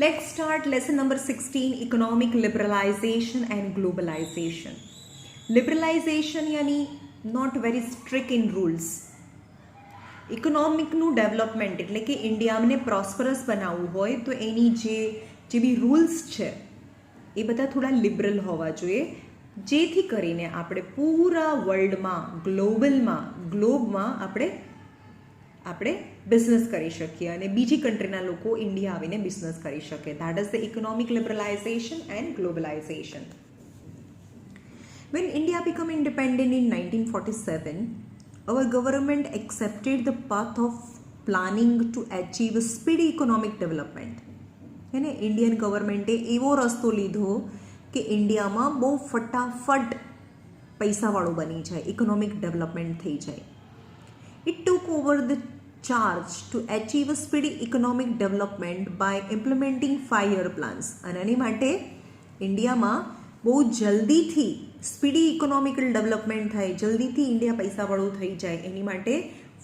Let's start lesson number 16, economic liberalization and globalization. Liberalization यानी not very strict in rules. ઇકોનોમિકનું development એટલે કે ઇન્ડિયાને prosperous બનાવવું હોય તો એની જે બી રૂલ્સ છે એ બધા થોડા લિબરલ હોવા જોઈએ, જેથી કરીને આપણે પૂરા વર્લ્ડમાં ગ્લોબમાં આપણે બિઝનેસ કરી શકીએ અને બીજી કન્ટ્રીના લોકો ઇન્ડિયા આવીને બિઝનેસ કરી શકે. That is the economic liberalisation and globalisation. When India became independent in 1947, our government accepted the path of planning to achieve a speedy economic development. એને ઇન્ડિયન ગવર્મેન્ટે એવો રસ્તો લીધો કે ઇન્ડિયામાં બહુ ફટાફટ પૈસાવાળું બની જાય, ઇકોનોમિક ડેવલપમેન્ટ થઈ જાય. It took over the charge to achieve a speedy economic development by implementing 5-year plans. અને એની માટે ઇન્ડિયામાં બહુ જલ્દીથી સ્પીડી ઇકોનોમિકલ ડેવલપમેન્ટ થાય, જલ્દીથી ઇન્ડિયા પૈસાવાળું થઈ જાય, એની માટે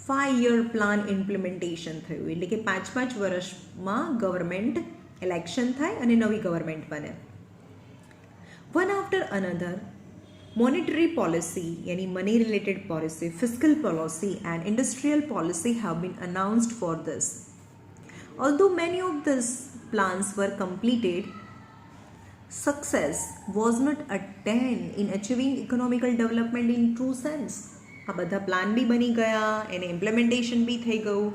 5-year પ્લાન ઇમ્પ્લિમેન્ટેશન થયું. એટલે કે 5 વર્ષમાં ગવર્મેન્ટ ઇલેક્શન થાય અને નવી ગવર્મેન્ટ બને. One after another monetary policy yani money related policy, fiscal policy and industrial policy have been announced for this. Although many of these plans were completed, success was not attained in achieving economical development in true sense. આ બધા plan બી બની ગયા, એને implementation બી થઈ ગયું,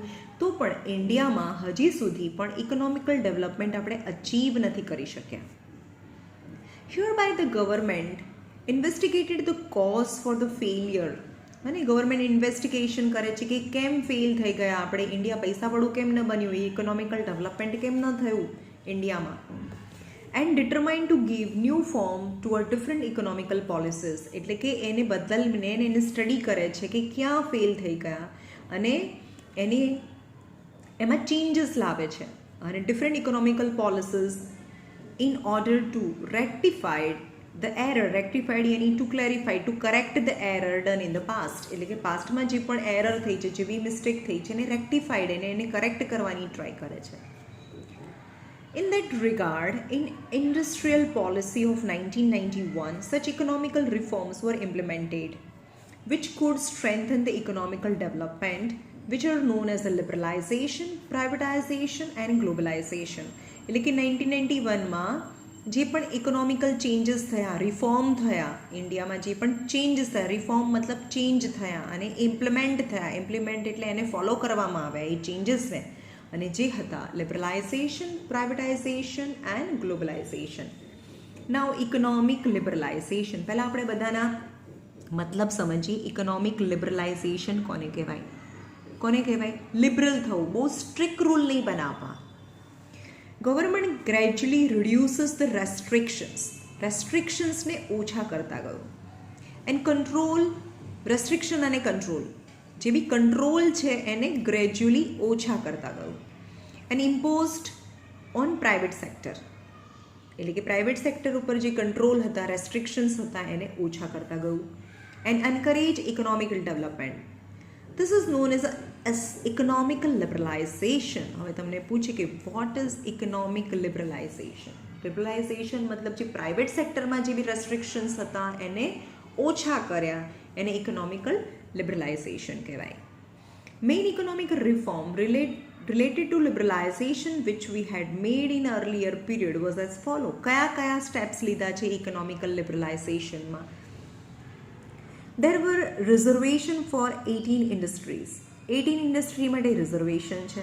તો પણ ઇન્ડિયામાં હજી સુધી પણ ઇકોનોમિકલ ડેવલપમેન્ટ આપણે અચીવ નથી કરી શક્યા. Hereby the government investigated the cause for the failure. અને ગવર્મેન્ટ ઇન્વેસ્ટિગેશન કરે છે કે કેમ ફેલ થઈ ગયા આપણે, ઇન્ડિયા પૈસાવાળું કેમ ન બન્યું, ઇકોનોમિકલ ડેવલપમેન્ટ કેમ ન થયું ઇન્ડિયામાં. And determine to give new form to a different economical policies. એટલે કે એને બદલીને એને સ્ટડી કરે છે કે ક્યાં ફેલ થઈ ગયા અને એમાં ચેન્જીસ લાવે છે અને different economical policies in order to rectified the error. Rectified yani to clarify, to correct the error done in the past. એટલે કે પાસ્ટમાં જે પણ એરર થઈ છે, જે બી મિસ્ટેક થઈ છે, એને રેક્ટિફાઈડ એને કરેક્ટ કરવાની ટ્રાય કરે છે. In that regard, in industrial policy of 1991, such economical reforms were implemented which could strengthen the economical development, which are known as the liberalization, privatization and globalization. એટલે કે 1991માં જે પણ ઇકોનોમિકલ ચેન્જીસ થયા, reform થયા, ઇન્ડિયામાં જે પણ ચેન્જીસ થયા, રિફોર્મ મતલબ ચેન્જ થયા અને ઇમ્પ્લિમેન્ટ થયા, ઇમ્પ્લિમેન્ટ એટલે એને ફોલો કરવામાં આવ્યા એ ચેન્જીસને, અને જે હતા liberalisation, privatisation and globalisation. Now economic liberalisation, પહેલાં આપણે બધાના મતલબ સમજીએ. ઇકોનોમિક લિબરલાઇઝેશન કોને કહેવાય? લિબરલ થવું, બહુ સ્ટ્રિક્ટ રૂલ નહીં બનાવવા. ગવર્મેન્ટ ગ્રેજ્યુઅલી રિડ્યુસીસ ધ રેસ્ટ્રિક્શન્સને ઓછા કરતા ગયું. એન્ડ કંટ્રોલ, રેસ્ટ્રિક્શન અને કંટ્રોલ, જે બી કંટ્રોલ છે એને ગ્રેજ્યુઅલી ઓછા કરતા ગયું. એન્ડ ઇમ્પોઝડ ઓન પ્રાઇવેટ સેક્ટર, એટલે કે પ્રાઇવેટ સેક્ટર ઉપર જે કંટ્રોલ હતા, રેસ્ટ્રિક્શન્સ હતા, એને ઓછા કરતા ગયું. And encourage economical development. This is known as economical liberalization. હવે તમને પૂછે કે what is economic liberalization? લિબરલાઇઝેશન મતલબ જે પ્રાઇવેટ સેક્ટરમાં જે બી રેસ્ટ્રિક્શન્સ હતા એને ઓછા કર્યા, એને ઇકોનોમિકલ લિબરલાઇઝેશન કહેવાય. Main economic reform related to liberalization which we had made in earlier period was as follow. કયા સ્ટેપ્સ લીધા છે ઇકોનોમિકલ લિબરલાઇઝેશનમાં? There were reservation for 18 industries. 18 industry માટે રિઝર્વેશન છે.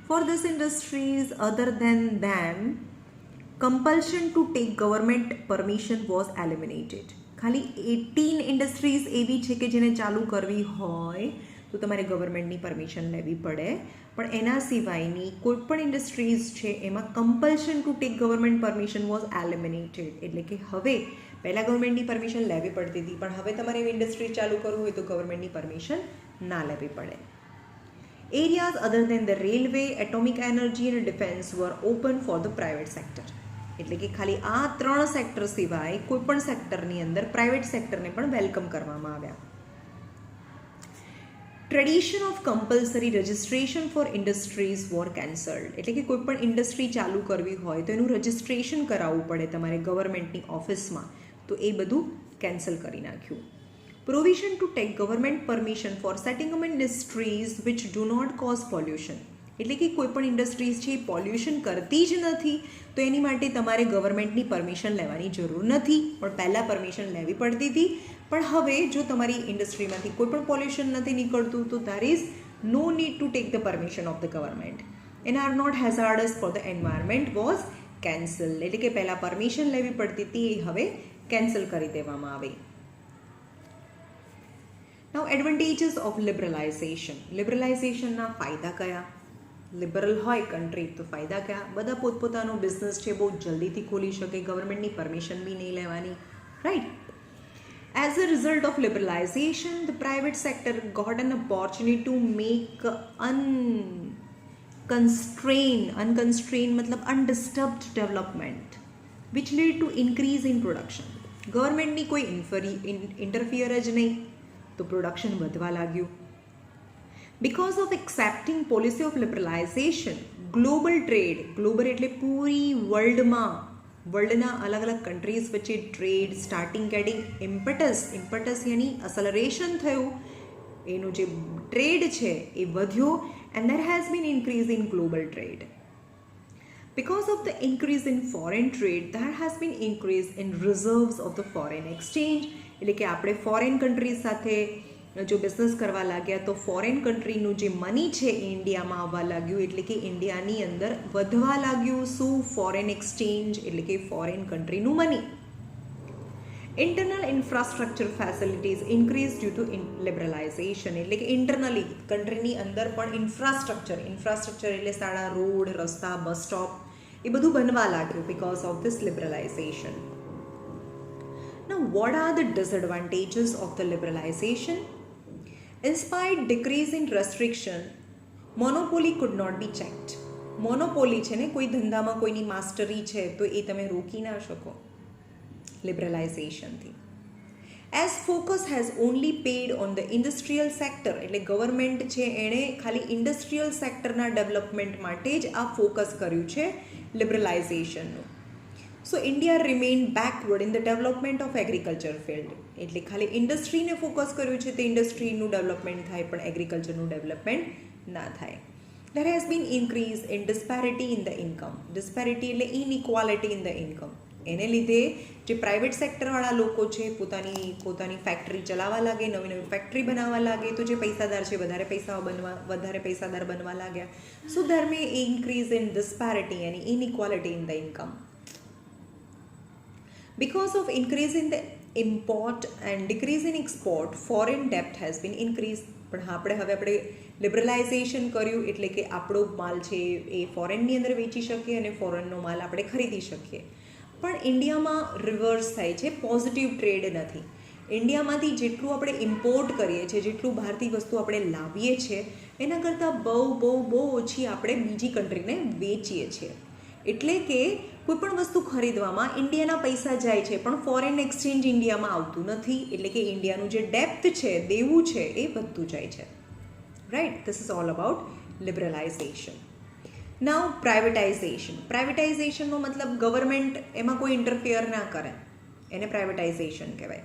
For this industries other than them, compulsion to take government permission was eliminated. ખાલી 18 industries એવી છે કે જેને ચાલુ કરવી હોય તો તમારે ગવર્મેન્ટની પરમિશન લેવી પડે, પણ એના સિવાયની કોઈ પણ ઇન્ડસ્ટ્રીઝ છે એમાં compulsion two take government permission was eliminated. એટલે કે હવે પહેલાં ગવર્મેન્ટની પરમિશન લેવી પડતી હતી, પણ હવે તમારે એવી ઇન્ડસ્ટ્રી ચાલુ કરવું હોય તો ગવર્મેન્ટની પરમિશન ના લેવી પડે. Areas other than the railway, atomic energy અને defence were open for the private sector. એટલે કે ખાલી આ 3 સેક્ટર સિવાય કોઈ પણ સેક્ટરની અંદર પ્રાઇવેટ સેક્ટરને પણ વેલકમ કરવામાં આવ્યા. Tradition of compulsory registration four industries war cancelled, એટલે કે કોઈ પણ ઇન્ડસ્ટ્રી ચાલુ કરવી હોય તો એનું રજિસ્ટ્રેશન કરાવવું પડે તમારે ગવર્મેન્ટની ઓફિસમાં, તો એ બધું કેન્સલ કરી નાખ્યું. Provision to take government permission for setting up industries which do not cause pollution, એટલે કે કોઈ પણ ઇન્ડસ્ટ્રીઝ છે એ પોલ્યુશન કરતી જ નથી તો એની માટે તમારે ગવર્મેન્ટની પરમિશન લેવાની જરૂર નથી. પણ પહેલાં પરમિશન લેવી પડતી હતી, પણ હવે જો તમારી ઇન્ડસ્ટ્રીમાંથી કોઈ પણ પોલ્યુશન નથી નીકળતું તો there is no need to take the permission of the government and are not hazardous for the environment was cancel, એટલે કે પહેલાં પરમિશન લેવી પડતી હતી એ હવે કેન્સલ કરી દેવામાં આવી. નાઉ એડવાન્ટેજીસ ઓફ લિબરલાઇઝેશન. લિબરલાઇઝેશનના ફાયદા કયા? લિબરલ હોય કન્ટ્રી તો ફાયદા કયા? બધા પોતપોતાનો બિઝનેસ છે બહુ જલ્દીથી ખોલી શકે, ગવર્મેન્ટની પરમિશન બી નહીં લેવાની, right. As a result of liberalization, the private sector got an opportunity to make unconstrained मतलब undisturbed development, which led to increase in production. ગવર્મેન્ટની કોઈ ઇન્ટરફિયર જ નહીં તો પ્રોડક્શન વધવા લાગ્યું. Because of accepting policy of liberalization, global trade, global એટલે પૂરી વર્લ્ડના અલગ અલગ કન્ટ્રીઝ વચ્ચે ટ્રેડ સ્ટાર્ટિંગ ગેટિંગ ઇમ્પટસ યાની અસલરેશન થયું, એનું જે ટ્રેડ છે એ વધ્યો and there has been increase in global trade. Because of the increase in foreign trade, there has been increase in reserves of the foreign exchange, એટલે કે આપણે ફોરેન કન્ટ્રીઝ સાથે જો બિઝનેસ કરવા લાગ્યા તો ફોરેન કન્ટ્રીનું જે મની છે એ ઇન્ડિયામાં આવવા લાગ્યું, એટલે કે ઇન્ડિયાની અંદર વધવા લાગ્યું શું? ફોરેન એક્સચેન્જ, એટલે કે ફોરેન કન્ટ્રીનું money. Internal infrastructure facilities increase due to liberalisation, એટલે કે ઇન્ટરનલી કન્ટ્રીની અંદર પણ ઇન્ફ્રાસ્ટ્રક્ચર એટલે શાળા, રોડ, રસ્તા, બસ સ્ટોપ એ બધું બનવા લાગ્યું because of this liberalisation. Now, what are the disadvantages of the liberalization? Despite decrease in restriction, monopoly could not be checked. Monopoly છે ને, કોઈ ધંધામાં કોઈની માસ્ટરી છે તો એ તમે રોકી ના શકો લિબરલાઇઝેશનથી. As focus has only paid on the industrial sector, એટલે ગવર્મેન્ટ છે એણે ખાલી ઇન્ડસ્ટ્રીયલ સેક્ટરના ડેવલપમેન્ટ માટે જ આ ફોકસ કર્યું છે લિબરલાઇઝેશનનું. So India remain backward in the development of agriculture field, એટલે ખાલી ઇન્ડસ્ટ્રીને ફોકસ કર્યું છે તો ઇન્ડસ્ટ્રીનું ડેવલપમેન્ટ થાય પણ એગ્રીકલ્ચરનું ડેવલપમેન્ટ ના થાય. There has been increase in disparity in the income. Disparity એટલે inequality in the income. એને લીધે જે પ્રાઇવેટ સેક્ટરવાળા લોકો છે પોતાની ફેક્ટરી ચલાવવા લાગે, નવી ફેક્ટરી બનાવવા લાગે તો જે પૈસાદાર છે વધારે પૈસાદાર બનવા લાગ્યા. સો there may increase in disparity and inequality in the income. Because of increase in the import and decrease in export, foreign debt has been increased. પણ આપણે લિબરલાઇઝેશન કર્યું એટલે કે આપણો માલ છે એ ફોરેનની અંદર વેચી શકીએ અને ફોરેનનો માલ આપણે ખરીદી શકીએ. પણ ઇન્ડિયામાં રિવર્સ થાય છે, પોઝિટિવ ટ્રેડ નથી. ઇન્ડિયામાંથી જેટલું આપણે ઇમ્પોર્ટ કરીએ છીએ, જેટલું બહારથી વસ્તુ આપણે લાવીએ છીએ એના કરતાં બહુ ઓછી આપણે બીજી કન્ટ્રીને વેચીએ છીએ. એટલે કે કોઈ પણ વસ્તુ ખરીદવામાં ઇન્ડિયાના પૈસા જાય છે પણ ફોરેન એક્સચેન્જ ઇન્ડિયામાં આવતું નથી, એટલે કે ઇન્ડિયાનું જે ડેપ્થ છે, દેવું છે એ વધતું જાય છે. Right, this is all about liberalisation. Now પ્રાઇવેટાઇઝેશનનો મતલબ ગવર્મેન્ટ એમાં કોઈ ઇન્ટરફિયર ના કરે, એને પ્રાઇવેટાઇઝેશન કહેવાય.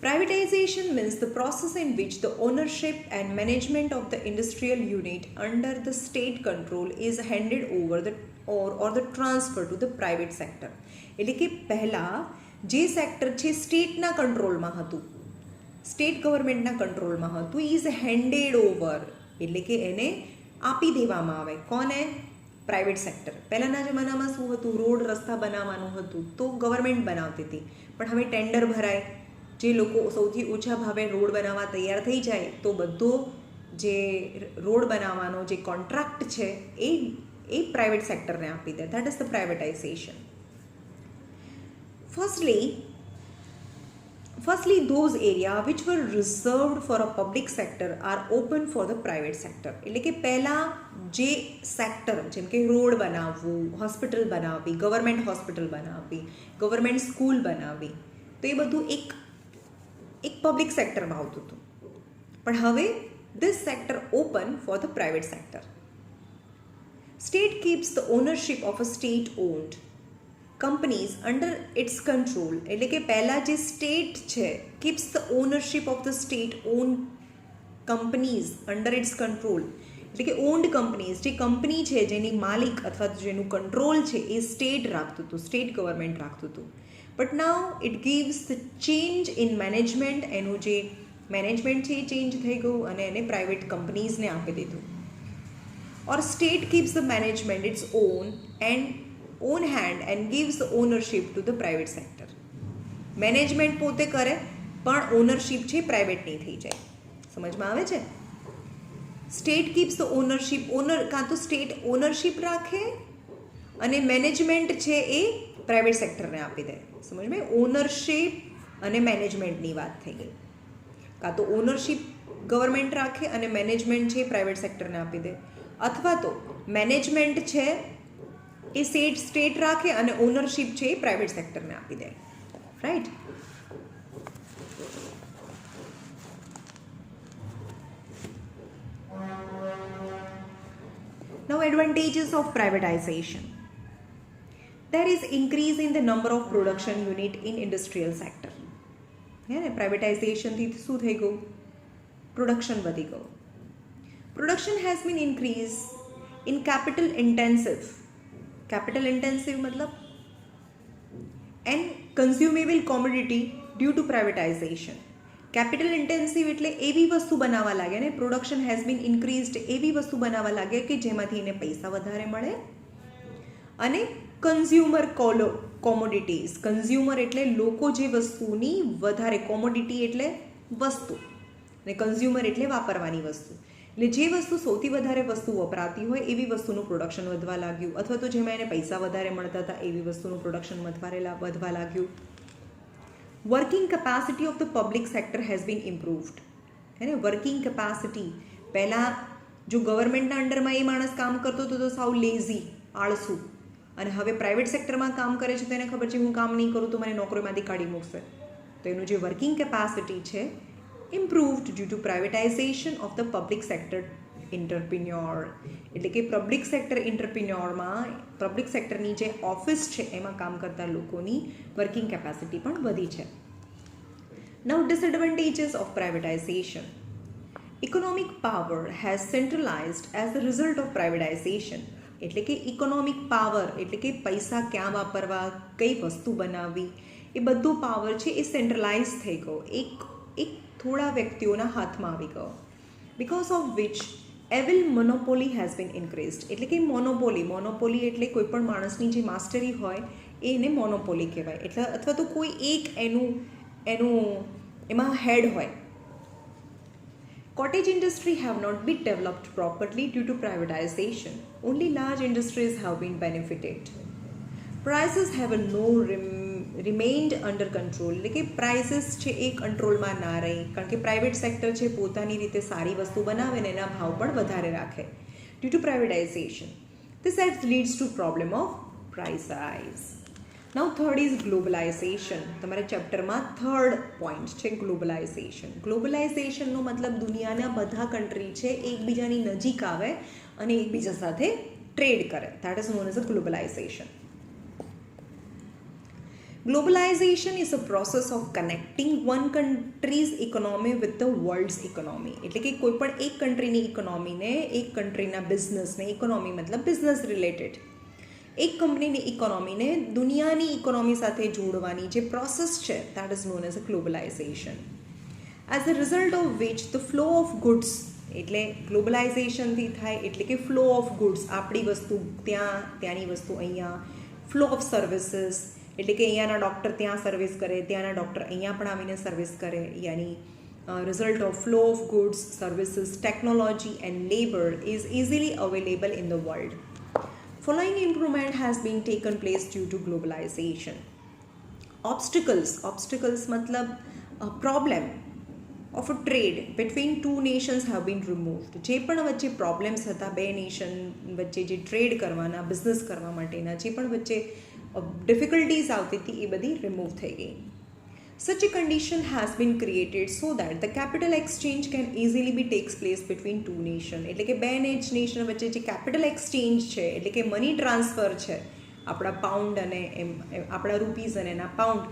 Privatization means the process in which the ownership and management of the industrial unit under the state control is handed over or the transfer to the private sector. એટલે કે પહેલાં જે સેક્ટર છે સ્ટેટના કંટ્રોલમાં હતું, સ્ટેટ ગવર્મેન્ટના કંટ્રોલમાં હતું, ઇઝ હેન્ડેડ ઓવર, એટલે કે એને આપી દેવામાં આવે. કોને? Private sector. પહેલાંના જમાનામાં શું હતું? રોડ રસ્તા બનાવવાનું હતું તો ગવર્મેન્ટ બનાવતી હતી, પણ હવે ટેન્ડર ભરાય, જે લોકો સૌથી ઓછા ભાવે રોડ બનાવવા તૈયાર થઈ જાય તો બધો જે રોડ બનાવવાનો જે કોન્ટ્રાક્ટ છે એ પ્રાઇવેટ સેક્ટરને આપી દે. That is the privatisation. Firstly, those areas which were reserved for a public sector are open for the private sector. એટલે કે પહેલાં જે સેક્ટર જેમ કે રોડ બનાવવું, હોસ્પિટલ બનાવવી, ગવર્મેન્ટ હોસ્પિટલ બનાવવી, ગવર્મેન્ટ સ્કૂલ બનાવવી, તો એ બધું એક પબ્લિક સેક્ટરમાં આવતું હતું. પણ હવે this sector open for the private sector. State keeps the ownership of a state owned companies under its control. એટલે કે પહેલા જે સ્ટેટ છે keeps the ownership of the state owned companies under its control. એટલે કે owned companies, જે company છે જેની માલિક અથવા જેનું કંટ્રોલ છે એ સ્ટેટ રાખતું હતું, સ્ટેટ ગવર્મેન્ટ રાખતું હતું. But now it gives the change in management, એનું જે મેનેજમેન્ટ છે એ ચેન્જ થઈ ગયું અને એને પ્રાઇવેટ કંપનીઝને આપી દીધું. Or state keeps the management its own hand and gives the ownership to the private sector. Management પોતે કરે પણ ઓનરશિપ છે પ્રાઇવેટની થઈ જાય. સમજમાં આવે છે? સ્ટેટ કીપ્સ ધ ઓનરશિપ, કાં તો સ્ટેટ ઓનરશિપ રાખે અને મેનેજમેન્ટ છે એ પ્રાઇવેટ સેક્ટરને આપી દે. સમજમાં? ઓનરશિપ અને મેનેજમેન્ટની વાત થઈ ગઈ. કાં તો ઓનરશિપ ગવર્મેન્ટ રાખે અને મેનેજમેન્ટ છે એ પ્રાઇવેટ સેક્ટરને આપી દે, અથવા તો મેનેજમેન્ટ છે એ સ્ટેટ રાખે અને ઓનરશિપ છે એ પ્રાઇવેટ સેક્ટરને આપી દે. Right? Now, advantages of privatization. There is increase in the number of production unit in industrial sector. Privatization થી શું થઈ ગયું? પ્રોડક્શન વધી ગયું. Production has been increased in capital intensive મતલબ and consumable commodity due to privatization. Capital intensive એટલે એવી વસ્તુ બનાવવા લાગે ને, પ્રોડક્શન હેઝ બીન ઇન્ક્રીઝડ, એવી વસ્તુ બનાવવા લાગે કે જેમાંથી એને પૈસા વધારે મળે. અને કન્ઝ્યુમર કોમોડિટીઝ, કન્ઝ્યુમર એટલે લોકો જે વસ્તુની વધારે, કોમોડિટી એટલે વસ્તુ અને કન્ઝ્યુમર એટલે વાપરવાની વસ્તુ. એટલે જે વસ્તુ સૌથી વધારે વસ્તુ વપરાતી હોય એવી વસ્તુનું પ્રોડક્શન વધવા લાગ્યું, અથવા તો જેમાં એને પૈસા વધારે મળતા હતા એવી વસ્તુનું પ્રોડક્શન વધવા લાગ્યું. Working capacity of the public sector has been improved. હે ને? વર્કિંગ કેપેસિટી, પહેલાં જો ગવર્મેન્ટના અંડરમાં એ માણસ કામ કરતો હતો તો સાવ લેઝી, આળસુ, અને હવે પ્રાઇવેટ સેક્ટરમાં કામ કરે છે તો એને ખબર છે હું કામ નહીં કરું તો મને નોકરીમાંથી કાઢી મૂકશે. તો એનું જે વર્કિંગ કેપેસિટી છે improved due to privatization of the public sector entrepreneur. એટલે કે પબ્લિક સેક્ટર એન્ટરપ્રિન્યોરમાં, પબ્લિક સેક્ટરની જે ઓફિસ છે એમાં કામ કરતા લોકોની વર્કિંગ કેપેસિટી પણ વધી છે. Now disadvantages of privatisation. Economic power has centralised as the result of privatisation. એટલે કે ઇકોનોમિક પાવર એટલે કે પૈસા ક્યાં વાપરવા, કઈ વસ્તુ બનાવવી, એ બધું પાવર છે એ સેન્ટ્રલાઇઝ થઈ ગયો, એક થોડા વ્યક્તિઓના હાથમાં આવી ગયો. Because of which evil monopoly has been increased. એટલે કે મોનોપોલી એટલે કોઈ પણ માણસની જે માસ્ટરી હોય એને મોનોપોલી કહેવાય. એટલે અથવા તો કોઈ એક એનું એમાં હેડ હોય. Cottage industry have not been developed properly due to privatization. Only large industries have been benefited. Prices have remained under control. એટલે કે પ્રાઇસીસ છે એ કંટ્રોલમાં ના રહી, કારણ કે પ્રાઇવેટ સેક્ટર છે પોતાની રીતે સારી વસ્તુ બનાવે ને એના ભાવ પણ વધારે રાખે. Due to privatization this leads to problem of price rise. Now third is globalization. તમારા ચેપ્ટરમાં થર્ડ પોઈન્ટ છે ગ્લોબલાઇઝેશન. ગ્લોબલાઇઝેશનનો મતલબ દુનિયાના બધા કન્ટ્રી છે એકબીજાની નજીક આવે અને એકબીજા સાથે ટ્રેડ કરે. That is known as a globalisation. Globalization is a process of connecting one country's economy with the world's economy. એટલે કે કોઈ પણ એક કન્ટ્રીની ઇકોનોમીને, એક કન્ટ્રીના બિઝનેસને, ઇકોનોમી મતલબ બિઝનેસ રિલેટેડ, એક કંપનીની ઇકોનોમીને દુનિયાની ઇકોનોમી સાથે જોડવાની જે પ્રોસેસ છે that is known as a globalisation. As a result of which the flow of goods, એટલે ગ્લોબલાઇઝેશનથી થાય એટલે કે ફ્લો ઓફ ગુડ્સ, આપણી વસ્તુ ત્યાં, ત્યાંની વસ્તુ અહીંયા. ફ્લો ઓફ સર્વિસીસ એટલે કે અહીંયાના ડૉક્ટર ત્યાં સર્વિસ કરે, ત્યાંના ડૉક્ટર અહીંયા પણ આવીને સર્વિસ કરે. યાની result of flow of goods, services, technology and labour is easily available in the world. Following improvement has been taken place due to globalization. Obstacles matlab problem of a trade between two nations have been removed. જે પણ વચ્ચે problems હતા બે nation વચ્ચે, જે trade કરવાના, business કરવા માટેના જે પણ વચ્ચે ડિફિકલ્ટીઝ આવતી હતી એ બધી રિમૂવ થઈ ગઈ. Such a condition has been created so that the capital exchange can easily be takes place between two nations. એટલે કે બે નેશન વચ્ચે જે કેપિટલ એક્સચેન્જ છે એટલે કે મની ટ્રાન્સફર છે આપણા પાઉન્ડ અને આપણા રૂપીઝ અને એના પાઉન્ડ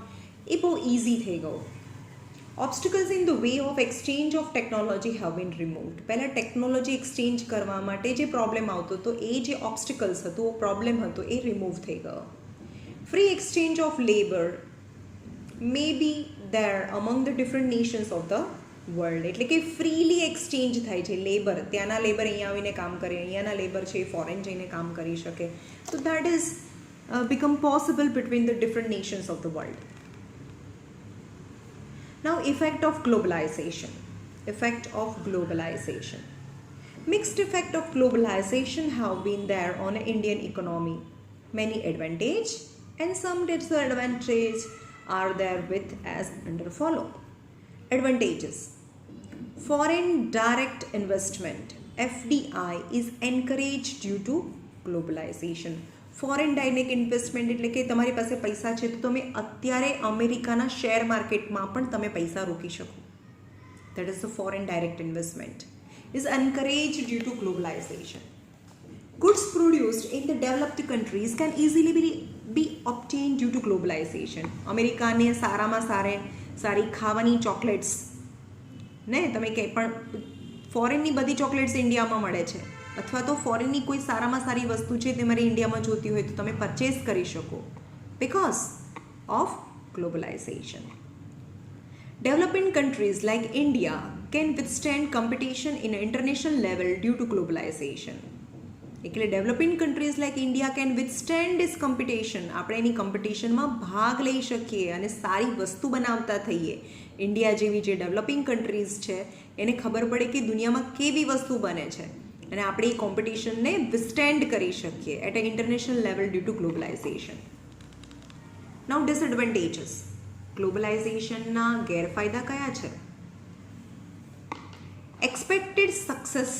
એ બહુ ઇઝી થઈ ગયો. Obstacles in the way of exchange of technology have been removed. પહેલાં ટેકનોલોજી એક્સચેન્જ કરવા માટે જે પ્રોબ્લેમ આવતો હતો એ જે ઓબ્સ્ટિકલ્સ હતો પ્રોબ્લેમ હતો એ રિમૂવ થઈ ગયો. Free exchange of labour may be there among the different nations of the world. એટલે કે ફ્રીલી એક્સચેન્જ થાય છે લેબર. ત્યાંના લેબર અહીંયા આવીને કામ કરે, અહીંયાના લેબર છે એ ફોરેન જઈને કામ કરી શકે. તો that is become possible between the different nations of the world. Now, effect of globalization. Effect of globalization. Mixed effect of globalization have been there on Indian economy. Many advantage and some disadvantage are there with as under follow. Advantages. Foreign direct investment FDI is encouraged due to globalization. Foreign direct investment એટલે કે તમારી પાસે પૈસા છે તો તમે અત્યારે અમેરિકાના શેર માર્કેટમાં પણ તમે પૈસા રોકી શકો. That is the foreign direct investment is encouraged due to globalisation. Goods produced in the developed countries can easily be obtained due to globalization. અમેરિકાને સારામાં સારી ખાવાની ચોકલેટ્સ ને તમે કંઈ પણ ફોરેનની બધી ચોકલેટ્સ ઇન્ડિયામાં મળે છે, અથવા તો ફોરેનની કોઈ સારામાં સારી વસ્તુ છે તમારે ઇન્ડિયામાં જોતી હોય તો તમે પરચેસ કરી શકો because of globalisation. Developing countries like India can withstand competition in an international level due to globalization. એટલે developing countries like India can withstand this competition. આપણે એની કોમ્પિટિશનમાં ભાગ લઈ શકીએ અને સારી વસ્તુ બનાવતા થઈએ. ઇન્ડિયા જેવી જે ડેવલપિંગ કન્ટ્રીઝ છે એને ખબર પડે કે દુનિયામાં કેવી વસ્તુ બને છે અને આપણે એ કોમ્પિટિશનને વિથસ્ટેન્ડ કરી શકીએ at a international level due to globalisation. Now disadvantages. ગ્લોબલાઇઝેશનના ગેરફાયદા કયા છે? Expected success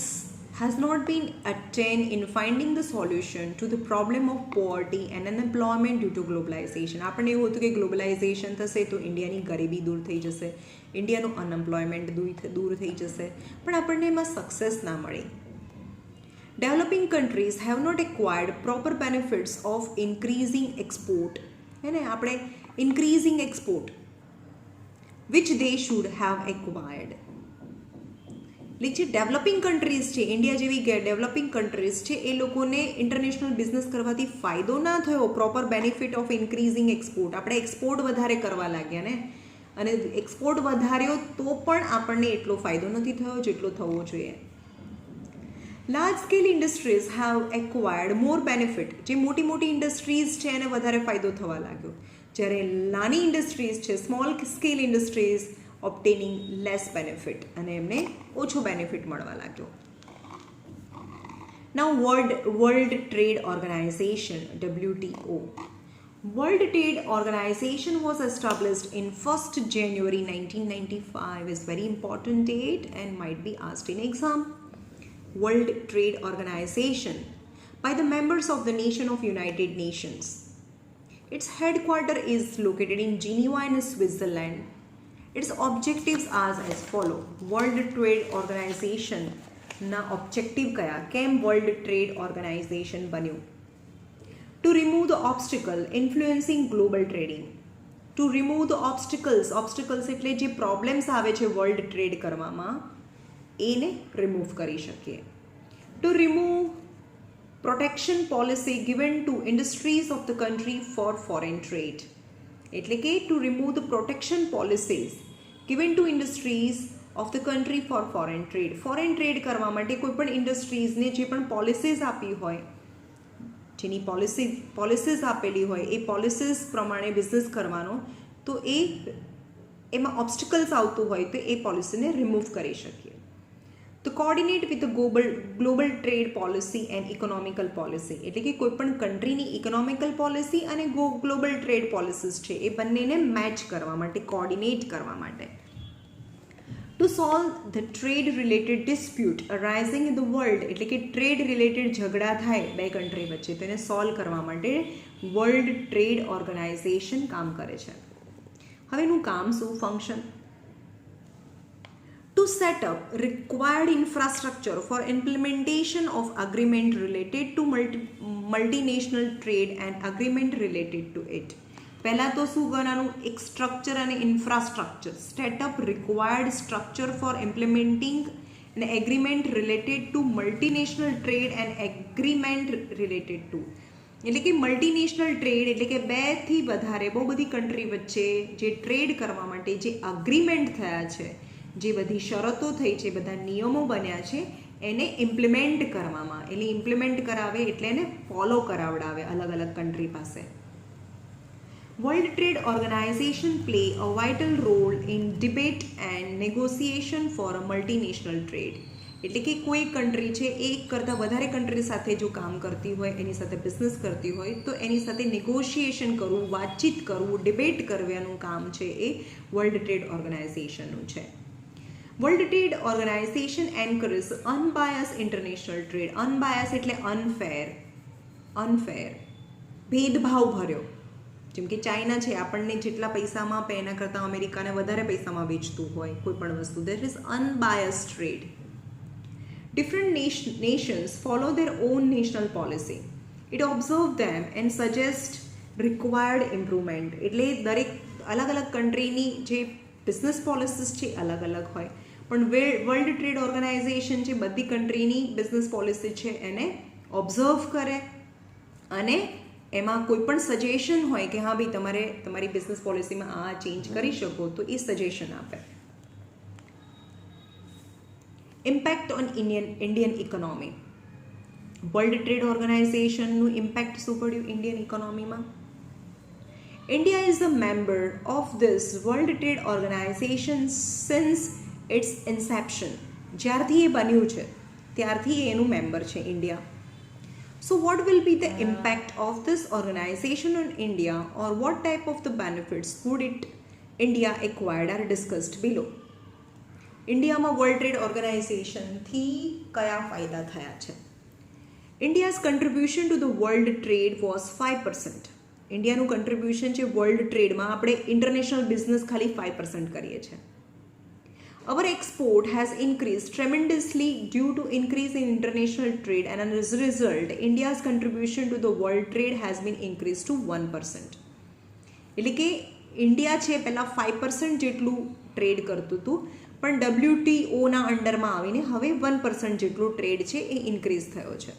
has not been attained in finding the solution to the problem of poverty and unemployment due to globalization. આપણને એવું હતું કે ગ્લોબલાઇઝેશન થશે તો ઇન્ડિયાની ગરીબી દૂર થઈ જશે, ઇન્ડિયાનું અનએમ્પ્લોયમેન્ટ દૂર થઈ જશે, પણ આપણને એમાં સક્સેસ ના મળી. Developing countries have not acquired proper benefits of increasing export. એને આપણે increasing export which they should have acquired. એટલે જે ડેવલપિંગ કન્ટ્રીઝ છે, ઇન્ડિયા જેવી ડેવલપિંગ કન્ટ્રીઝ છે એ લોકોને ઇન્ટરનેશનલ બિઝનેસ કરવાથી ફાયદો ના થયો. Proper benefit of increasing export. આપણે એક્સપોર્ટ વધારે કરવા લાગ્યા ને, અને એક્સપોર્ટ વધાર્યો તો પણ આપણને એટલો ફાયદો નથી થયો જેટલો થવો જોઈએ. Large scale industries have acquired more benefit. જે મોટી મોટી ઇન્ડસ્ટ્રીઝ છે એને વધારે ફાયદો થવા લાગ્યો, જ્યારે નાની ઇન્ડસ્ટ્રીઝ છે, small scale industries obtaining less benefit અને એમને ઓછો બેનિફિટ મળવા લાગ્યો. Now World Trade Organization WTO. World Trade Organization was established in 1st January 1995. Is very important date and might be asked in exam. World Trade Organization by the members of the nation of United Nations. Its headquarters is located in Geneva in Switzerland. Its objectives are as follow. World Trade Organization ના objective કયા? કેમ World Trade Organization બન્યું? To remove the obstacle influencing global trading. To remove the obstacles એટલે જે problems આવે છે world trade કરવામાં એને રિમૂવ કરી શકીએ. To remove protection policy given to industries of the country for foreign trade. એટલે કે to remove the protection policies given to industries of the country for foreign trade. Foreign trade કરવા માટે કોઈ પણ ઇન્ડસ્ટ્રીઝને જે પણ પોલિસીઝ આપી હોય, જેની પોલિસીઝ આપેલી હોય એ પોલિસીઝ પ્રમાણે બિઝનેસ કરવાનો, તો એમાં ઓબ્સ્ટિકલ્સ આવતું હોય તો એ પોલિસીને રિમૂવ કરી શકીએ. તો coordinate with global trade policy and economical policy. એટલે કે કોઈ પણ કન્ટ્રીની ઇકોનોમિકલ પોલિસી અને ગ્લોબલ ટ્રેડ પોલિસીસ છે એ બંનેને મેચ કરવા માટે, કોર્ડિનેટ કરવા માટે. To solve the trade related dispute arising in the world. એટલે કે ટ્રેડ રિલેટેડ ઝઘડા થાય બે કન્ટ્રી વચ્ચે તો એને સોલ્વ કરવા માટે વર્લ્ડ ટ્રેડ ઓર્ગેનાઇઝેશન કામ કરે છે. હવે એનું કામ શું, function. To set up required infrastructure for implementation of agreement related to multinational trade and agreement related to it. પહેલા તો શું કરવાનું, એક સ્ટ્રક્ચર અને infrastructure, setup required structure for implementing an agreement related to multinational trade and agreement related to, એટલે કે multinational trade એટલે કે બેથી વધારે બહુ બધી કન્ટ્રી વચ્ચે જે ટ્રેડ કરવા માટે જે અગ્રીમેન્ટ થયા છે, જે બધી શરતો થઈ છે, બધા નિયમો બન્યા છે, એને ઇમ્પ્લિમેન્ટ કરવામાં, એટલે ઇમ્પ્લિમેન્ટ કરાવે એટલે એને ફોલો કરાવડાવે અલગ અલગ કન્ટ્રી પાસે. World Trade Organization play a vital role in debate and negotiation for a multinational trade. એટલે કે કોઈ કન્ટ્રી છે એ એક કરતાં વધારે કન્ટ્રી સાથે જો કામ કરતી હોય, એની સાથે બિઝનેસ કરતી હોય, તો એની સાથે નેગોશિએશન કરવું, વાતચીત કરવું, ડિબેટ કરવાનું કામ છે એ વર્લ્ડ ટ્રેડ ઓર્ગેનાઇઝેશનનું છે. World trade organisation encourage unbias international trade. Unbias એટલે અનફેર, ભેદભાવ ભર્યો. જેમ કે ચાઇના છે, આપણને જેટલા પૈસામાં આપે એના કરતાં અમેરિકાને વધારે પૈસામાં વેચતું હોય કોઈ પણ વસ્તુ. There is unbias trade. Different nations follow their own national policy. It observe them and suggest required improvement. એટલે દરેક અલગ અલગ કન્ટ્રીની જે બિઝનેસ પોલિસીસ છે અલગ અલગ હોય, પણ વર્લ્ડ ટ્રેડ ઓર્ગેનાઇઝેશન છે બધી કન્ટ્રીની બિઝનેસ પોલિસી છે એને ઓબ્ઝર્વ કરે અને એમાં કોઈ પણ સજેશન હોય કે હા ભાઈ તમારે તમારી બિઝનેસ પોલિસીમાં આ ચેન્જ કરી શકો તો એ સજેશન આપે. Impact on Indian economy. World trade ઓર્ગેનાઇઝેશનનું ઇમ્પેક્ટ શું પડ્યું ઇન્ડિયન ઇકોનોમીમાં? India is a member of this world trade organisation since its inception. જ્યારથી એ બન્યું છે ત્યારથી એનું મેમ્બર છે India. So what will be the impact of this organization on India, or what type of the benefits would India acquired are discussed below. ઇન્ડિયામાં world trade ઓર્ગેનાઇઝેશનથી કયા ફાયદા થયા છે? India's contribution to the world trade was 5%. ઇન્ડિયાનું contribution છે world ટ્રેડમાં, આપણે ઇન્ટરનેશનલ બિઝનેસ ખાલી 5% કરીએ છીએ. Our export has increased tremendously due to increase in international trade, and as a result, India's contribution to the world trade has been increased to 1%. એટલે કે India છે પહેલાં 5% જેટલું ટ્રેડ કરતું હતું, પણ WTOના અંડરમાં આવીને હવે 1% જેટલું ટ્રેડ છે એ ઇન્ક્રીઝ થયો છે.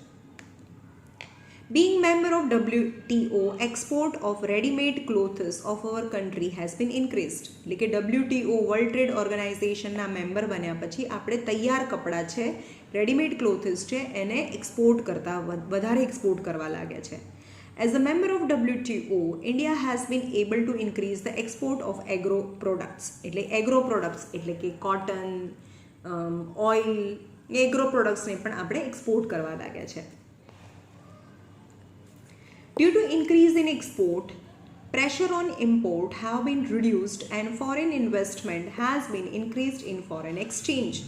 Being member of WTO, export of ready-made clothes of our country has been increased. એટલે કે WTO વર્લ્ડ ટ્રેડ ઓર્ગેનાઇઝેશનના મેમ્બર બન્યા પછી આપણે તૈયાર કપડાં છે, રેડીમેડ ક્લોથ્સ છે, એને એક્સપોર્ટ કરતાં વધારે એક્સપોર્ટ કરવા લાગ્યા છે. As a member of WTO, India has been able to increase the export of agro products. એટલે એગ્રો પ્રોડક્ટ્સ એટલે કે કોટન, ઓઇલ, એગ્રો પ્રોડક્ટ્સને પણ આપણે એક્સપોર્ટ કરવા લાગ્યા છે. Due to increase in export, pressure on import have been reduced and foreign investment has been increased in foreign exchange.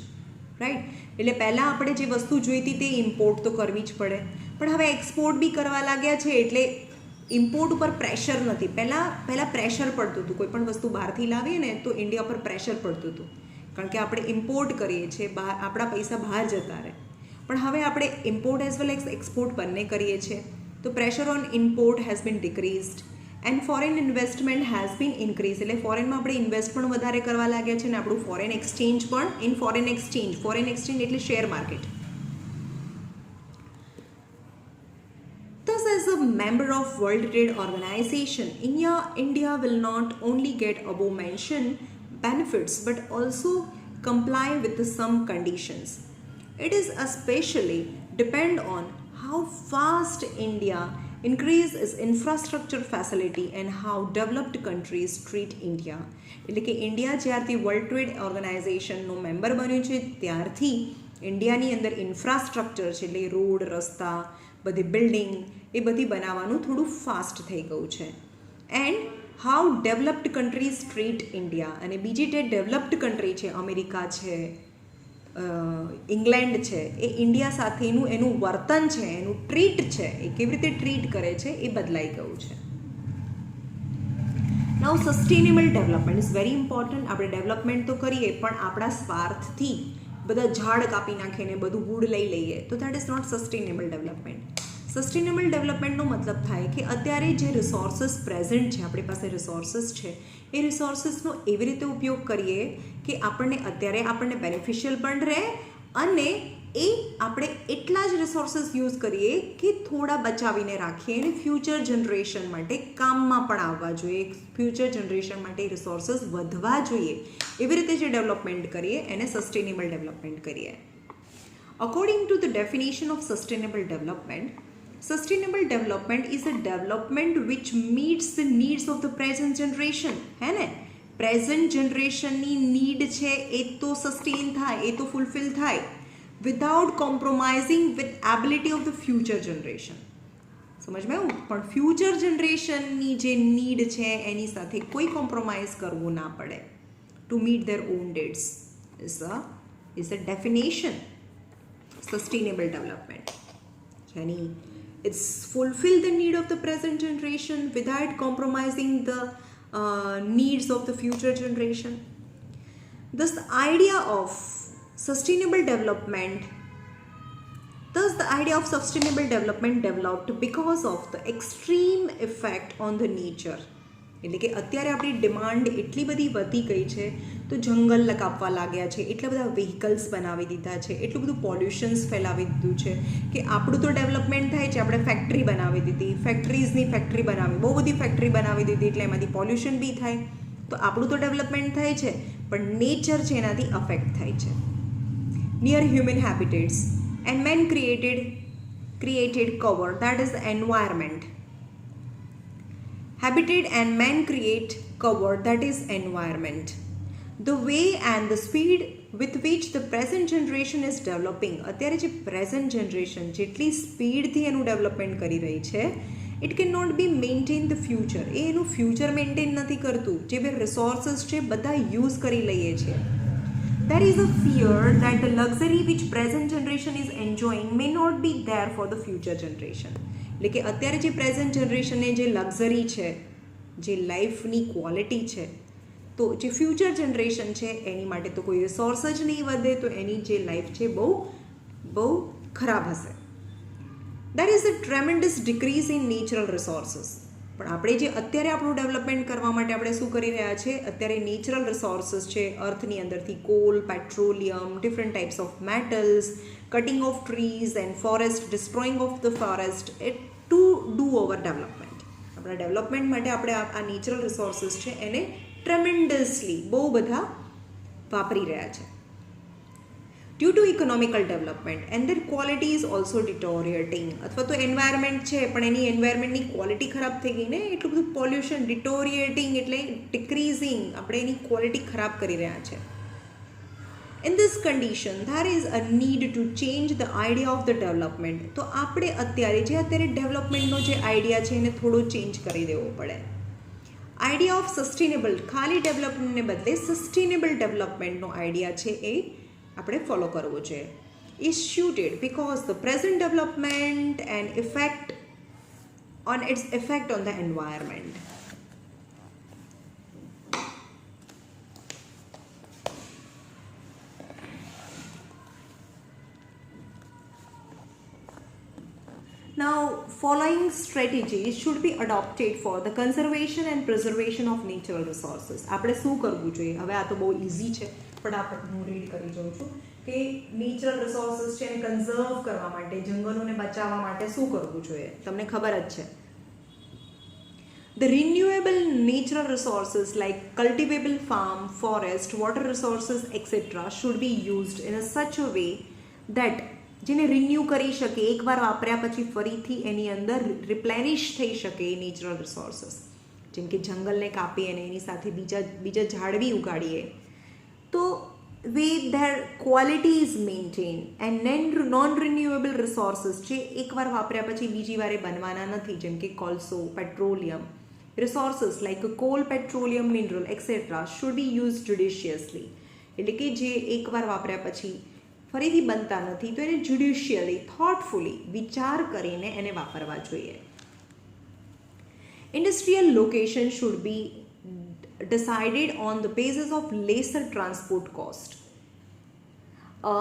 Right? એટલે પહેલાં આપણે જે વસ્તુ જોઈતી તે ઇમ્પોર્ટ તો કરવી જ પડે, પણ હવે એક્સપોર્ટ બી કરવા લાગ્યા છે એટલે ઇમ્પોર્ટ ઉપર પ્રેશર નથી. પહેલાં પ્રેશર પડતું હતું, કોઈ પણ વસ્તુ બહારથી લાવીએ ને તો ઇન્ડિયા પર પ્રેશર પડતું હતું, કારણ કે આપણે ઇમ્પોર્ટ કરીએ છીએ, આપણા પૈસા બહાર જતા રહે. પણ હવે આપણે import as well as export બંને કરીએ છીએ, તો pressure on import has been decreased and foreign investment has been increase. એટલે ફોરેનમાં આપણે ઇન્વેસ્ટ પણ વધારે કરવા લાગ્યા છે ને આપણું ફોરેન એક્સચેન્જ પણ ફોરેન એક્સચેન્જ એટલે share market. Thus, as a member of World Trade Organization, India will not only get above mentioned benefits but also comply with some conditions. It is especially depend on how fast India increase its infrastructure facility and how developed countries treat India. એટલે કે India જ્યારથી world trade ઓર્ગેનાઇઝેશનનો member બન્યું છે ત્યારથી ઇન્ડિયાની અંદર infrastructure છે, એટલે રોડ, રસ્તા, બધી બિલ્ડિંગ એ બધી બનાવવાનું થોડું ફાસ્ટ થઈ ગયું છે. And how developed countries treat India, અને બીજી જે ડેવલપ્ડ કન્ટ્રી છે, અમેરિકા છે, ઇંગ્લેન્ડ છે, એ ઇન્ડિયા સાથેનું એનું વર્તન છે, એનું ટ્રીટ છે, એ કેવી રીતે ટ્રીટ કરે છે એ બદલાઈ ગયું છે. Now sustainable development is very important. આપણે ડેવલપમેન્ટ તો કરીએ પણ આપણા સ્વાર્થથી બધા ઝાડ કાપી નાખીને બધું વુડ લઈ લઈએ તો that is not sustainable development. Sustainable ડેવલપમેન્ટનો મતલબ થાય કે અત્યારે જે રિસોર્સિસ પ્રેઝન્ટ છે, આપણી પાસે રિસોર્સિસ છે, એ રિસોર્સિસનો એવી રીતે ઉપયોગ કરીએ કે આપણને બેનિફિશિયલ પણ રહે અને એ આપણે એટલા જ રિસોર્સિસ યુઝ કરીએ કે થોડા બચાવીને રાખીએ અને ફ્યુચર જનરેશન માટે કામમાં પણ આવવા જોઈએ. ફ્યુચર જનરેશન માટે રિસોર્સિસ વધવા જોઈએ. એવી રીતે જે ડેવલપમેન્ટ કરીએ એને સસ્ટેનેબલ ડેવલપમેન્ટ કરીએ. According to the definition of sustainable development, sustainable development is a development which meets the needs of the present generation. है ने, પ્રેઝન્ટ જનરેશનની નીડ છે એ તો સસ્ટેન થાય, એ તો ફૂલફિલ થાય without compromising with ability of the future generation. સમજમાં આવ્યું? પણ ફ્યુચર જનરેશનની જે નીડ છે એની સાથે કોઈ કોમ્પ્રોમાઇઝ કરવું ના પડે to meet there on needs is a definition sustainable development. જેની it's fulfill the need of the present generation without compromising the needs of the future generation. Thus the idea of sustainable development developed because of the extreme effect on the nature. એટલે કે અત્યારે આપણી demand એટલી બધી વધી ગઈ છે તો જંગલ કાપવા લાગ્યા છે, એટલા બધા વ્હીકલ્સ બનાવી દીધા છે, એટલું બધું પોલ્યુશન્સ ફેલાવી દીધું છે કે આપણું તો ડેવલપમેન્ટ થાય છે, આપણે ફેક્ટરી બનાવી દીધી, ફેક્ટરી બનાવી, બહુ બધી ફેક્ટરી બનાવી દીધી એટલે એમાંથી પોલ્યુશન બી થાય. તો આપણું તો ડેવલપમેન્ટ થાય છે પણ નેચર છે એનાથી અફેક્ટ થાય છે. Near human habitats and man created cover that is environment. Habitat and man create cover, that is environment. The way and the speed with which the present generation is developing, અત્યારે જે present generation જેટલી સ્પીડથી એનું development કરી રહી છે, it can not be maintain the future. એ એનું future maintain નથી કરતું. જે બે રિસોર્સિસ છે બધા યુઝ કરી લઈએ છીએ. There is a fear that the luxury which present generation is enjoying may not be there for the future generation. એટલે કે અત્યારે જે પ્રેઝન્ટ જનરેશનને જે લક્ઝરી છે, જે લાઈફની ક્વોલિટી છે, તો જે ફ્યુચર જનરેશન છે એની માટે તો કોઈ રિસોર્સ જ નહીં વધે, તો એની જે લાઈફ છે બહુ ખરાબ હશે. There is a tremendous decrease in natural resources. પણ આપણે જે અત્યારે આપણું ડેવલપમેન્ટ કરવા માટે આપણે શું કરી રહ્યા છે, અત્યારે નેચરલ રિસોર્સિસ છે અર્થની અંદરથી call, petroleum, different types of metals, cutting of trees and forest, destroying of the forest to do our development. આપણા ડેવલપમેન્ટ માટે આપણે આ નેચરલ રિસોર્સિસ છે એને ટ્રેમેન્ડસલી બહુ બધા વાપરી રહ્યા છે. Due to economical development and their quality is also deteriorating. અથવા તો એન્વાયરમેન્ટ છે પણ એની એન્વાયરમેન્ટની ક્વોલિટી ખરાબ થઈ ગઈ ને, એટલું બધું પોલ્યુશન, ડિટોરિએટિંગ એટલે ડિક્રીઝિંગ, આપણે એની ક્વોલિટી ખરાબ કરી રહ્યા છે. In this condition, there is a need to change the idea of the development. તો આપણે અત્યારે ડેવલપમેન્ટનો જે આઈડિયા છે એને થોડો ચેન્જ કરી દેવો પડે. આઈડિયા ઓફ સસ્ટેનેબલ, ખાલી ડેવલપમેન્ટને બદલે સસ્ટેનેબલ ડેવલપમેન્ટનો આઈડિયા છે એ આપણે ફોલો કરવો જોઈએ. Is suited because the present development and its effect on the environment. Now, following strategies should be adopted for the conservation and preservation of natural resources. આપણે શું કરવું જોઈએ? હવે આ તો બહુ ઇઝી છે, ફટાફટ હું રીડ કરી જાઉં છું કે નેચરલ રિસોર્સિસ છે એને કન્ઝર્વ કરવા માટે, જંગલોને બચાવવા માટે શું કરવું જોઈએ? તમને ખબર જ છે. The renewable natural resources like cultivable farm, forest, water resources, etc. should be used in a such a way that જેને રિન્યૂ કરી શકે, એકવાર વાપર્યા પછી ફરીથી એની અંદર રિપ્લેનિશ થઈ શકે એ નેચરલ રિસોર્સિસ. જેમ કે જંગલને કાપીએ અને એની સાથે બીજા ઝાડ બી ઉગાડીએ તો with their quality is maintained and non-renewable resources છે એકવાર વાપર્યા પછી બીજી વારે બનવાના નથી. જેમ કે કોલસો, petroleum, resources like coal, petroleum, mineral, etc. should be used judiciously. એટલે કે જે એકવાર વાપર્યા પછી ફરીથી બનતા નથી તો એને જ્યુડિશિયલી, થોટફુલી વિચાર કરીને એને વાપરવા જોઈએ. Industrial location should be decided on the basis of lesser transport cost. A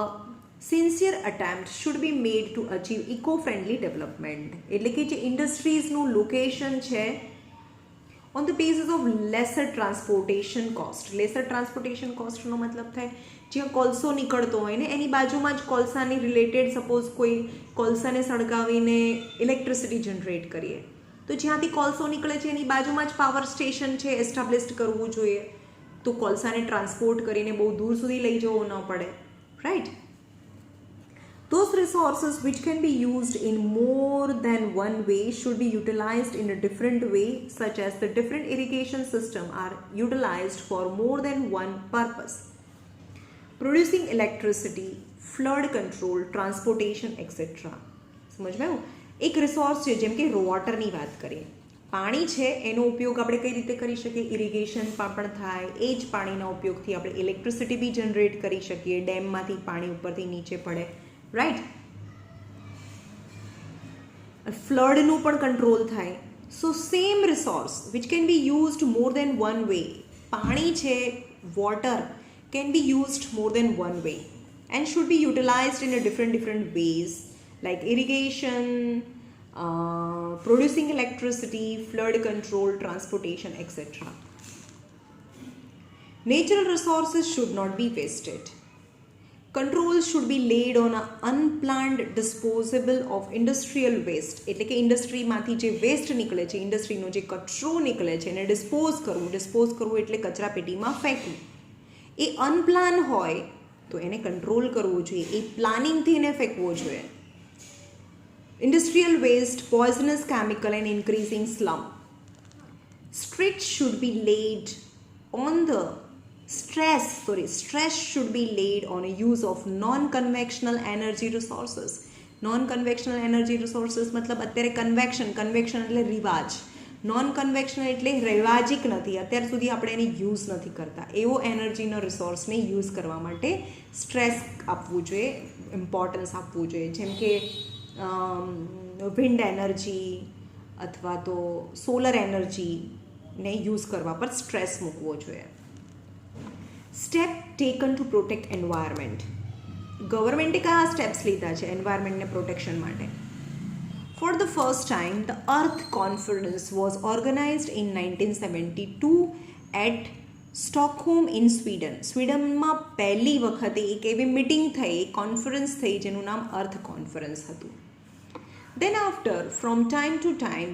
sincere attempt should be made to achieve eco-friendly development. એટલે કે જે ઇન્ડસ્ટ્રીઝનું લોકેશન છે on the basis of lesser transportation cost. lesser transportation cost નો મતલબ થાય જ્યાં કોલસો નીકળતો હોય ને એની બાજુમાં જ કોલસાની રિલેટેડ સપોઝ કોઈ કોલસાને સળગાવીને ઇલેક્ટ્રિસિટી જનરેટ કરીએ તો જ્યાંથી કોલસો નીકળે છે એની બાજુમાં જ પાવર સ્ટેશન છે એસ્ટાબ્લિશ કરવું જોઈએ તો કોલસાને ટ્રાન્સપોર્ટ કરીને બહુ દૂર સુધી લઈ જવો ન પડે right. Those resources which can be used in more than one way should be utilized in a different way, such as the different irrigation system are utilized for more than one purpose. Producing electricity, flood control, transportation, etc. સમજ માં એક resource છે જેમ કે વોટરની વાત કરીએ પાણી છે એનો ઉપયોગ આપણે કઈ રીતે કરી શકીએ ઇરિગેશન પણ થાય એ જ પાણીના ઉપયોગથી આપણે ઇલેક્ટ્રિસિટી બી જનરેટ કરી શકીએ ડેમમાંથી પાણી ઉપરથી નીચે પડે રાઈટ. ફ્લડનું પણ કંટ્રોલ થાય so same resource which can be used more than one way પાણી છે water can be used more than one way and should be utilised in a different ways like irrigation producing electricity, flood control, transportation, etc. Natural resources should not be wasted. Controls should be laid on an unplanned disposable of industrial waste. એટલે કે ઇન્ડસ્ટ્રીમાંથી જે waste નીકળે છે ઇન્ડસ્ટ્રીનો જે કચરો નીકળે છે એને ડિસ્પોઝ કરવું એટલે કચરા પેટીમાં ફેંકવું એ અનપ્લાન હોય તો એને કંટ્રોલ કરવું જોઈએ એ પ્લાનિંગથી એને ફેંકવો જોઈએ. Industrial waste, poisonous chemical and increasing slum. Stress should be laid on a use of non-conventional energy resources. Non-conventional energy resources મતલબ અત્યારે કન્વેક્શન એટલે રિવાજ નોન કન્વેક્શનલ એટલે રિવાજિક નથી અત્યાર સુધી આપણે એને યુઝ નથી કરતા એવો એનર્જીનો રિસોર્સને યુઝ કરવા માટે સ્ટ્રેસ આપવું જોઈએ ઇમ્પોર્ટન્સ આપવું જોઈએ જેમ કે વિન્ડ એનર્જી અથવા તો સોલર એનર્જીને યુઝ કરવા પર સ્ટ્રેસ મૂકવો જોઈએ. Step taken to protect environment ગવર્મેન્ટે કયા સ્ટેપ્સ લીધા છે એન્વાયરમેન્ટને પ્રોટેક્શન માટે. For the first time the earth conference was organised in 1972 at Stockholm in સ્વીડનમાં પહેલી વખતે એક એવી મિટિંગ થઈ કોન્ફરન્સ થઈ જેનું નામ અર્થ કોન્ફરન્સ હતું. Then after, from time to time,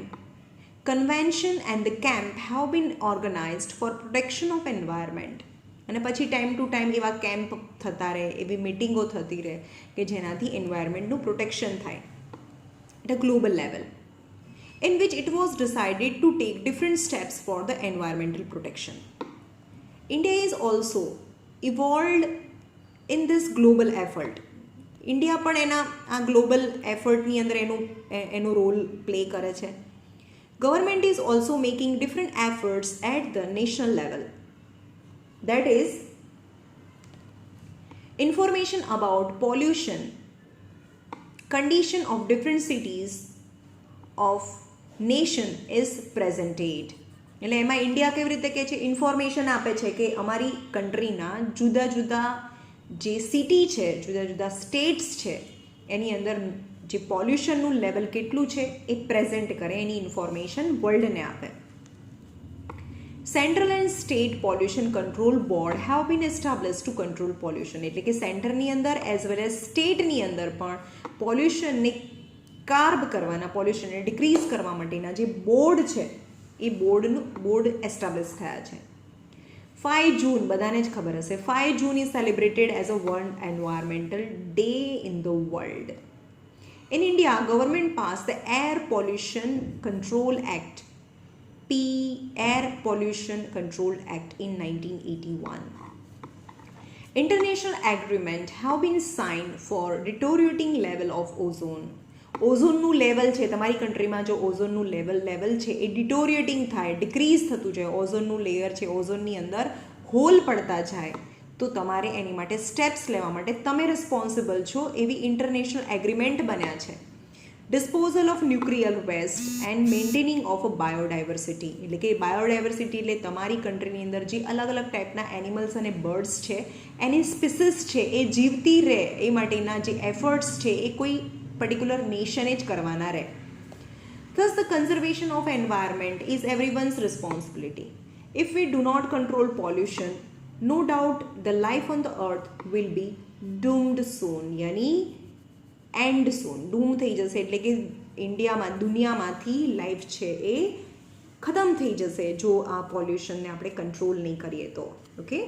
convention and the camp have been organized for protection of environment. અને પછી ટાઈમ ટુ ટાઈમ એવા કેમ્પ થતા રહે એવી મિટિંગો થતી રહે કે જેનાથી એન્વાયરમેન્ટનું પ્રોટેક્શન થાય at a global level in which it was decided to take different steps for the environmental protection. India is also involved in this global effort. India પણ એના આ ગ્લોબલ એફર્ટની અંદર એનો રોલ પ્લે કરે છે. Government is also making different efforts at the national level that is information about pollution condition of different cities of nation is presented. એટલે એમાં India કેવી રીતે કહે છે ઇન્ફોર્મેશન આપે છે કે અમારી કન્ટ્રીના જુદા જુદા જે સિટી છે જુદા જુદા સ્ટેટ્સ છે એની અંદર જે પોલ્યુશનનું લેવલ કેટલું છે એ પ્રેઝન્ટ કરે એની ઇન્ફોર્મેશન વર્લ્ડને આપે. Central and state pollution control board have been establish two control pollution એટલે કે સેન્ટરની અંદર એઝ વેલ એઝ સ્ટેટની અંદર પણ પોલ્યુશનને કાર્બ કરવાના પોલ્યુશનને ડિક્રીઝ કરવા માટેના જે બોર્ડ છે એ બોર્ડ એસ્ટાબ્લિશ થયા છે. 5 June બધાને જ ખબર હશે 5 June is celebrated as a World Environmental Day in the world. In India, government passed the Air Pollution Control Act Air Pollution Control Act in 1981. International agreement have been signed for deteriorating level of ozone. ઓઝોનનું level છે તમારી કન્ટ્રીમાં જો ઓઝોનનું level છે એ ડિટોરિએટિંગ થાય decrease થતું જાય ઓઝોનનું layer છે ઓઝોનની અંદર હોલ પડતા જાય તો તમારે એની માટે સ્ટેપ્સ લેવા માટે તમે રિસ્પોન્સિબલ છો એવી ઇન્ટરનેશનલ એગ્રીમેન્ટ બન્યા છે. Disposal of nuclear waste and maintaining of a biodiversity, એટલે કે બાયોડાયવર્સિટી એટલે તમારી કન્ટ્રીની અંદર જે અલગ અલગ ટાઈપના એનિમલ્સ અને બર્ડ્સ છે એની સ્પીસીસ છે એ જીવતી રહે એ માટેના જે એફર્ટ્સ છે એ કોઈ પર્ટિક્યુલર નેશને જ કરવાના રહે. Thus, the conservation of environment is everyone's responsibility. If we do not control pollution, no doubt the life on the earth will be doomed soon. યાની એન્ડ soon. ડૂમ થઈ જશે એટલે કે ઇન્ડિયામાં દુનિયામાંથી લાઈફ છે એ ખતમ થઈ જશે જો આ પોલ્યુશનને આપણે કંટ્રોલ નહીં કરીએ તો. ઓકે.